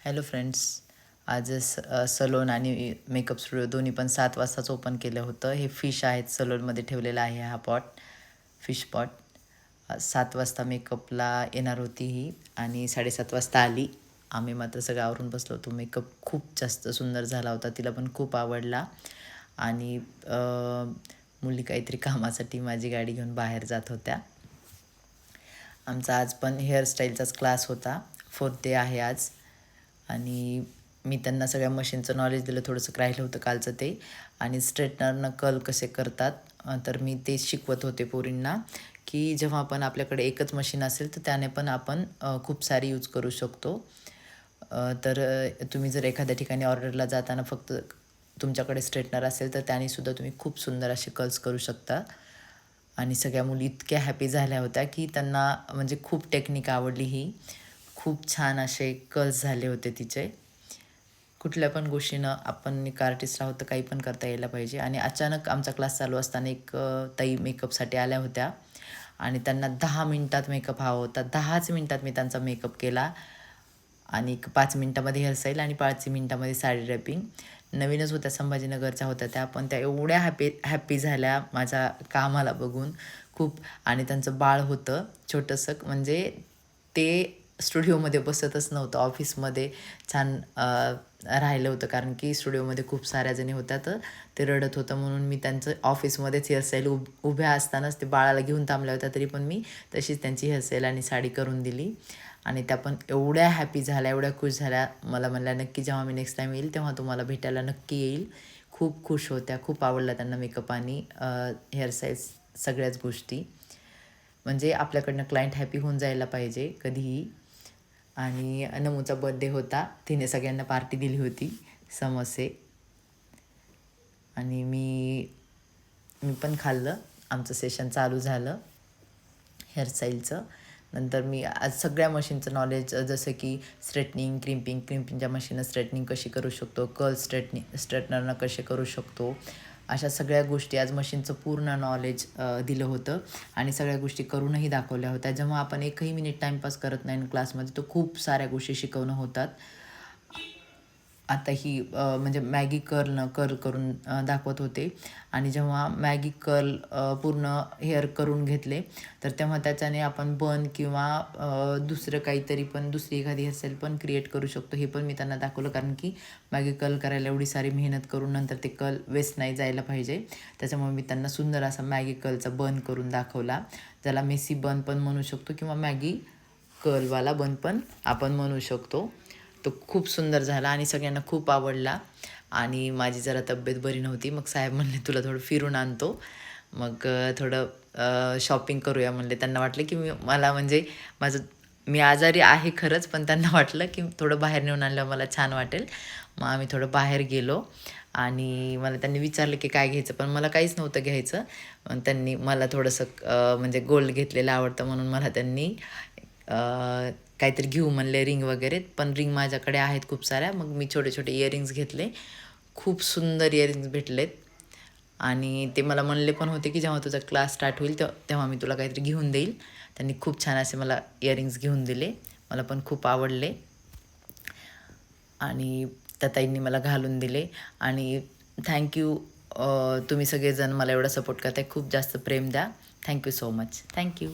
Hello friends. आज salon आणि makeup studio दोन्ही पण 7 वाजताच ओपन केलं होतं. हे फिश आहेत, सलोनमध्ये ठेवलेला आहे हा पॉट, फिश पॉट. 7 वाजता मेकअपला येणार होती ही आणि 7:30 वाजता आली. आम्ही मात्र सगळं आवरून बसलो होतो. मेकअप खूप जास्त सुंदर झाला होता, तिला पण खूप आवडला. आणि मुली काहीतरी कामासाठी माझी गाडी घेऊन बाहेर जात होत्या. आमचा आज पण हेअरस्टाईलचाच क्लास होता. 4th डे आहे आज. आणि मी त्यांना सगळ्या मशीनचं नॉलेज दिलं, थोडंसं राहिलं होतं कालचं ते. आणि स्ट्रेटनरनं कर्ल कसे करतात तर मी ते शिकवत होते पोरींना, की जेव्हा पण आपल्याकडे एकच मशीन असेल तर त्याने पण आपण खूप सारी यूज करू शकतो. तर तुम्ही जर एखाद्या ठिकाणी ऑर्डरला जाताना फक्त तुमच्याकडे स्ट्रेटनर असेल तर त्यानेसुद्धा तुम्ही खूप सुंदर असे कर्ल्स करू शकता. आणि सगळ्या मुली इतक्या हॅपी झाल्या होत्या की त्यांना म्हणजे खूप टेक्निक आवडली ही. खूप छान असे कर्ल्स झाले होते तिचे. कुठल्या पण गोष्टीनं आपण एक आर्टिस्ट आहोत तर काही पण करता यायला पाहिजे. आणि अचानक आमचा क्लास चालू असताना एक ताई मेकअपसाठी आल्या होत्या आणि त्यांना 10 मिनटात मेकअप हवा होता. 10च मिनटात मी त्यांचा मेकअप केला आणि 5 मिनटामध्ये हेअरस्टाईल आणि 5 मिनटामध्ये साडी ड्रेपिंग. नवीनच होत्या, संभाजीनगरच्या होत्या त्या, पण त्या एवढ्या हॅपी झाल्या माझ्या कामाला बघून खूप. आणि त्यांचं बाळ होतं छोटंसं, म्हणजे ते स्टुडिओमध्ये बसतच नव्हतं, ऑफिसमध्ये छान राहिलं होतं, कारण की स्टुडिओमध्ये खूप साऱ्या जणी होत्या तर ते रडत होतं. म्हणून मी त्यांचं ऑफिसमध्येच हेअरस्टाईल उभ्या असतानाच ते बाळाला घेऊन थांबल्या होत्या, तरी पण मी तशीच त्यांची हेअरस्टाईल आणि साडी करून दिली. आणि त्या पण एवढ्या हॅपी झाल्या, एवढ्या खुश झाल्या. मला म्हणल्या नक्की जेव्हा मी नेक्स्ट टाईम येईल तेव्हा तुम्हाला भेटायला नक्की येईल. खूप खुश होत्या, खूप आवडला त्यांना मेकअप आणि हेअरस्टाईल्स, सगळ्याच गोष्टी. म्हणजे आपल्याकडनं क्लायंट हॅपी होऊन जायला पाहिजे कधीही. आणि नमूचा बर्थडे होता, तिने सगळ्यांना पार्टी दिली होती, समोसे. आणि मी पण खाल्लं. आमचं सेशन चालू झालं हेअरस्टाईलचं. नंतर मी आज सगळ्या मशीनचं नॉलेज, जसं की स्ट्रेटनिंग, क्रिम्पिंगच्या मशीननं स्ट्रेटनिंग कशी करू शकतो, कर्ल स्ट्रेटनरनं कसे करू शकतो, अशा सगळ्या गोष्टी आज मशीनचं पूर्ण नॉलेज दिलं होतं. आणि सगळ्या गोष्टी करूनही दाखवल्या होत्या. जेव्हा आपण एकही मिनिट टाईमपास करत नाही क्लासमध्ये तर खूप साऱ्या गोष्टी शिकवणं होतात. आता ही म्हणजे मॅगी कर्ल करून दाखवत होते. आणि जेव्हा मॅगी कर्ल पूर्ण हेअर करून घेतले तर तेव्हा त्याच्याने आपण बन किंवा दुसरं काहीतरी पण, दुसरी एखादी हेअरस्टाईल पण क्रिएट करू शकतो. हे पण मी त्यांना दाखवलं, कारण की मॅगी कर्ल करायला एवढी सारी मेहनत करून नंतर ते कर्ल वेस्ट नाही जायला पाहिजे. त्याच्यामुळे मी त्यांना सुंदर असा मॅगी कर्लचा बन करून दाखवला, ज्याला मेसी बन पण म्हणू शकतो किंवा मॅगी कर्लवाला बन पण आपण म्हणू शकतो. तो खूप सुंदर झाला आणि सगळ्यांना खूप आवडला. आणि माझी जरा तब्येत बरी नव्हती, मग साहेब म्हणले तुला थोडं फिरून आणतो. मग थोडं शॉपिंग करूया म्हणले. त्यांना वाटलं की मला म्हणजे मी आजारी आहे खरंच, पण त्यांना वाटलं की थोडं बाहेर नेऊन आणल्यावर मला छान वाटेल. मग आम्ही थोडं बाहेर गेलो आणि त्यांनी विचारलं की काय घ्यायचं, पण मला काहीच नव्हतं घ्यायचं. त्यांनी मला थोडंसं म्हणजे गोल्ड घेतलेलं आवडतं म्हणून मला त्यांनी काहीतरी घेऊ म्हणले, रिंग वगैरे. पण रिंग माझ्याकडे आहेत खूप साऱ्या. मग मी छोटे छोटे इयरिंग्स घेतले. खूप सुंदर इयरिंग्स भेटलेत. आणि ते मला म्हणले पण होते की जेव्हा तुझा क्लास स्टार्ट होईल तेव्हा मी तुला काहीतरी घेऊन देईल. त्यांनी खूप छान असे मला इयरिंग्स घेऊन दिले, मला पण खूप आवडले. आणि त्या ताईंनी मला घालून दिले. आणि थँक्यू, तुम्ही सगळेजण मला एवढा सपोर्ट करताय. खूप जास्त प्रेम द्या. Thank you so much. थँक्यू.